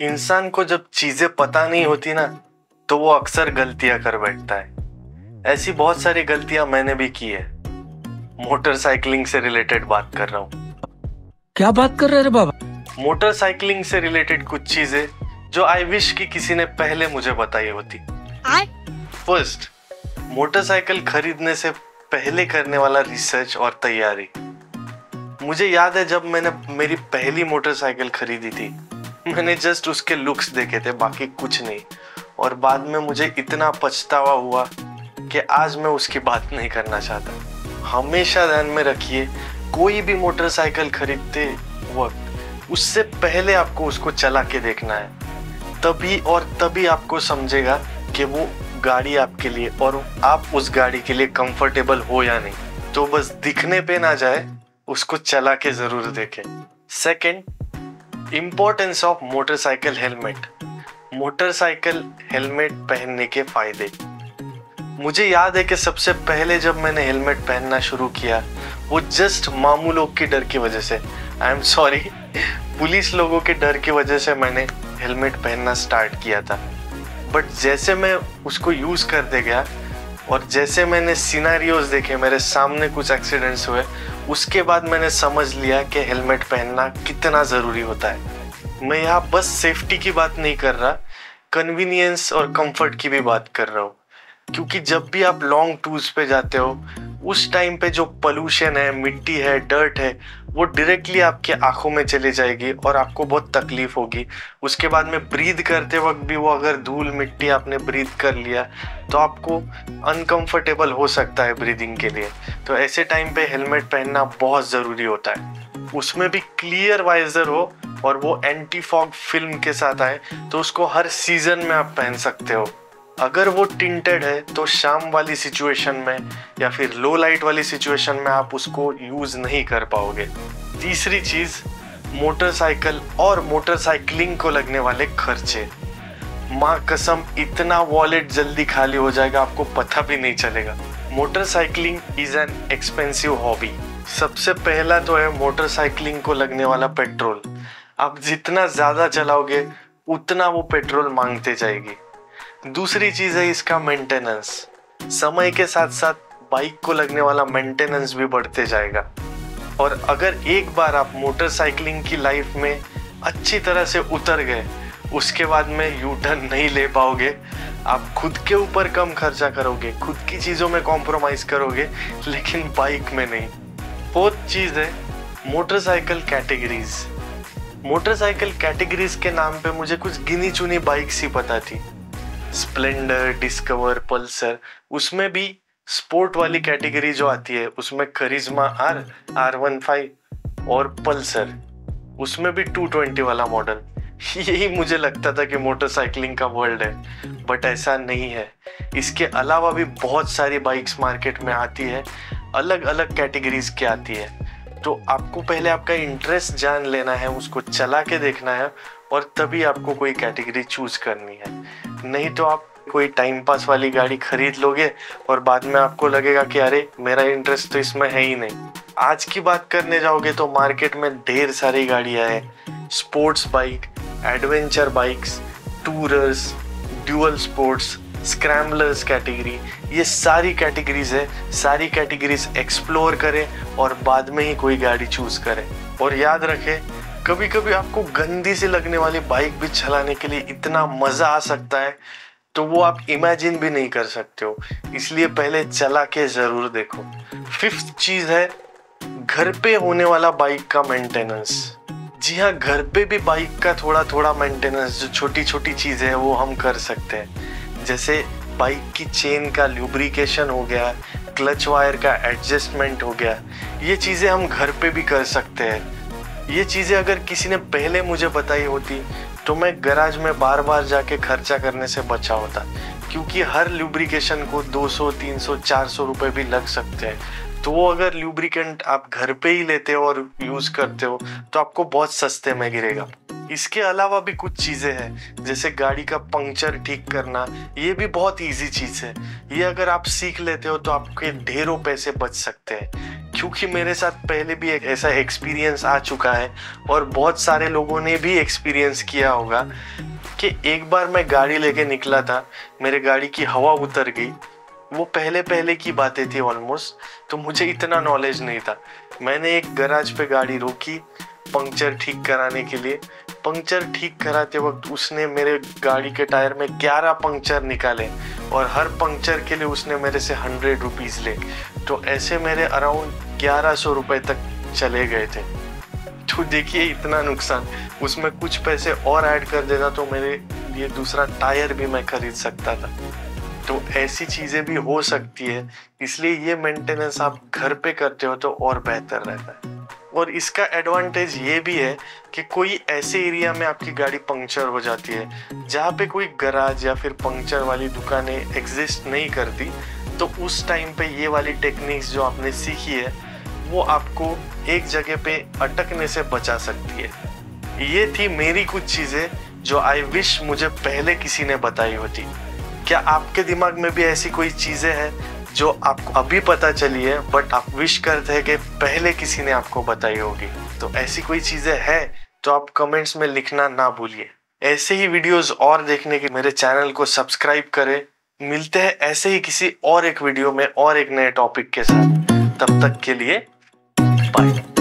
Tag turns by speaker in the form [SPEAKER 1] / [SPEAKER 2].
[SPEAKER 1] इंसान को जब चीजें पता नहीं होती ना, तो वो अक्सर गलतियां कर बैठता है। ऐसी बहुत सारी गलतियां मैंने भी की है। मोटरसाइकिलिंग से रिलेटेड बात कर रहा हूँ।
[SPEAKER 2] क्या बात कर रहे रे बाबा?
[SPEAKER 1] मोटरसाइकिलिंग से रिलेटेड कुछ चीजें जो आई विश कि किसी ने पहले मुझे बताई होती। फर्स्ट, मोटरसाइकिल खरीदने से पहले करने वाला रिसर्च और तैयारी। मुझे याद है जब मैंने मेरी पहली मोटरसाइकिल खरीदी थी, मैंने जस्ट उसके लुक्स देखे थे, बाकी कुछ नहीं। और बाद में मुझे इतना पछतावा हुआ कि आज मैं उसकी बात नहीं करना चाहता। हमेशा ध्यान में रखिए, कोई भी मोटरसाइकिल खरीदते वक्त उससे पहले आपको उसको चला के देखना है। तभी आपको समझेगा कि वो गाड़ी आपके लिए और आप उस गाड़ी के लिए कंफर्टेबल हो या नहीं। तो बस दिखने पे ना जाए, उसको चला के जरूर देखें। Second, importance of motorcycle helmet. Motorcycle helmet पहनने के फायदे। मुझे याद है कि सबसे पहले जब मैंने हेलमेट पहनना शुरू किया, वो जस्ट मामू लोग के डर की वजह से, आई एम सॉरी, पुलिस लोगों के डर की वजह से मैंने हेलमेट पहनना स्टार्ट किया था। बट जैसे मैं उसको यूज करते गया और जैसे मैंने सिनेरियोज देखे, मेरे सामने कुछ एक्सीडेंट्स हुए, उसके बाद मैंने समझ लिया कि हेलमेट पहनना कितना ज़रूरी होता है। मैं यहाँ बस सेफ्टी की बात नहीं कर रहा, कन्वीनियंस और कंफर्ट की भी बात कर रहा हूँ। क्योंकि जब भी आप लॉन्ग टूर्स पे जाते हो, उस टाइम पे जो पोल्यूशन है, मिट्टी है, डर्ट है, वो डायरेक्टली आपके आंखों में चली जाएगी और आपको बहुत तकलीफ होगी। उसके बाद में ब्रीथ करते वक्त भी वो अगर धूल मिट्टी आपने ब्रीथ कर लिया तो आपको अनकंफर्टेबल हो सकता है ब्रीदिंग के लिए। तो ऐसे टाइम पे हेलमेट पहनना बहुत ज़रूरी होता है। उसमें भी क्लियर वाइजर हो और वो एंटी फॉग फिल्म के साथ आए, तो उसको हर सीजन में आप पहन सकते हो। अगर वो टिंटेड है तो शाम वाली सिचुएशन में या फिर लो लाइट वाली सिचुएशन में आप उसको यूज नहीं कर पाओगे। तीसरी चीज, मोटरसाइकिल और मोटरसाइकिलिंग को लगने वाले खर्चे। माँ कसम, इतना वॉलेट जल्दी खाली हो जाएगा, आपको पता भी नहीं चलेगा। Motorcycling is an expensive hobby. सबसे पहला तो है मोटरसाइकिलिंग को लगने वाला पेट्रोल। आप जितना ज्यादा चलाओगे उतना वो पेट्रोल मांगते जाएगी। दूसरी चीज है इसका मेंटेनेंस। समय के साथ साथ बाइक को लगने वाला मेंटेनेंस भी बढ़ते जाएगा। और अगर एक बार आप मोटरसाइकिलिंग की लाइफ में अच्छी तरह से उतर गए, उसके बाद में यू टर्न नहीं ले पाओगे। आप खुद के ऊपर कम खर्चा करोगे, खुद की चीजों में कॉम्प्रोमाइज करोगे, लेकिन बाइक में नहीं। फोर्थ चीज है मोटरसाइकिल कैटेगरीज। मोटरसाइकिल कैटेगरीज के नाम पे मुझे कुछ गिनी चुनी बाइक्स ही पता थी। Splendor, discover, Pulsar. उसमें भी स्पोर्ट वाली कैटेगरी जो आती है, उसमें करिश्मा आर, R15 और पल्सर, उसमें भी 220 वाला मॉडल। यही मुझे लगता था कि मोटरसाइकिलिंग का वर्ल्ड है, बट ऐसा नहीं है। इसके अलावा भी बहुत सारी बाइक्स मार्केट में आती है, अलग अलग कैटेगरीज की आती है। तो आपको पहले आपका इंटरेस्ट जान लेना है, उसको चला के देखना है, और तभी आपको कोई कैटेगरी चूज करनी है। नहीं तो आप कोई टाइम पास वाली गाड़ी खरीद लोगे और बाद में आपको लगेगा कि अरे मेरा इंटरेस्ट तो इसमें है ही नहीं। आज की बात करने जाओगे तो मार्केट में ढेर सारी गाड़ियां हैं। Sports bike, adventure bikes, tourers, dual sports, scramblers category, ये सारी कैटेगरीज है। सारी कैटेगरीज एक्सप्लोर करें और बाद में ही कोई गाड़ी चूज करें। और याद रखें, कभी कभी आपको गंदी सी लगने वाली बाइक भी चलाने के लिए इतना मजा आ सकता है, तो वो आप इमेजिन भी नहीं कर सकते हो। इसलिए पहले चला के जरूर देखो। फिफ्थ चीज है घर पे होने वाला बाइक का मेंटेनेंस। जी हाँ, घर पे भी बाइक का थोड़ा थोड़ा मेंटेनेंस, जो छोटी छोटी चीजें हैं वो हम कर सकते हैं। जैसे बाइक की चेन का ल्यूब्रिकेशन हो गया, क्लच वायर का एडजस्टमेंट हो गया, ये चीजें हम घर पे भी कर सकते हैं। ये चीज़ें अगर किसी ने पहले मुझे बताई होती तो मैं गैराज में बार बार जाके खर्चा करने से बचा होता, क्योंकि हर लुब्रिकेशन को 200, 300, 400 रुपए भी लग सकते हैं। तो वो अगर लुब्रिकेंट आप घर पे ही लेते हो और यूज़ करते हो तो आपको बहुत सस्ते में गिरेगा। इसके अलावा भी कुछ चीज़ें हैं, जैसे गाड़ी का पंक्चर ठीक करना, ये भी बहुत इजी चीज़ है। ये अगर आप सीख लेते हो तो आपके ढेरों पैसे बच सकते हैं। क्योंकि मेरे साथ पहले भी एक ऐसा एक्सपीरियंस आ चुका है और बहुत सारे लोगों ने भी एक्सपीरियंस किया होगा कि एक बार मैं गाड़ी लेके निकला था, मेरे गाड़ी की हवा उतर गई। वो पहले की बातें थी ऑलमोस्ट, तो मुझे इतना नॉलेज नहीं था। मैंने एक गैराज पे गाड़ी रोकी पंक्चर ठीक कराने के लिए। पंक्चर ठीक कराते वक्त उसने मेरे गाड़ी के टायर में 11 पंक्चर निकाले और हर पंक्चर के लिए उसने मेरे से 100 रुपीज़ ले। तो ऐसे मेरे अराउंड 1100 रुपये तक चले गए थे। तो देखिए इतना नुकसान। उसमें कुछ पैसे और ऐड कर देता तो मेरे लिए दूसरा टायर भी मैं खरीद सकता था। तो ऐसी चीज़ें भी हो सकती है, इसलिए ये मेंटेनेंस आप घर पे करते हो तो और बेहतर रहता है। और इसका एडवांटेज ये भी है कि कोई ऐसे एरिया में आपकी गाड़ी पंक्चर हो जाती है जहाँ पे कोई गराज या फिर पंक्चर वाली दुकानें एग्जिस्ट नहीं करती, तो उस टाइम पे ये वाली टेक्निक्स जो आपने सीखी है वो आपको एक जगह पे अटकने से बचा सकती है। ये थी मेरी कुछ चीज़ें जो आई विश मुझे पहले किसी ने बताई होती। क्या आपके दिमाग में भी ऐसी कोई चीज़ें हैं जो आपको अभी पता चली है बट आप विश करते हैं कि पहले किसी ने आपको बताई होगी? तो ऐसी कोई चीज़ें हैं तो आप कमेंट्स में लिखना ना भूलिए। ऐसे ही वीडियोस और देखने के मेरे चैनल को सब्सक्राइब करें। मिलते हैं ऐसे ही किसी और एक वीडियो में और एक नए टॉपिक के साथ। तब तक के लिए बाय।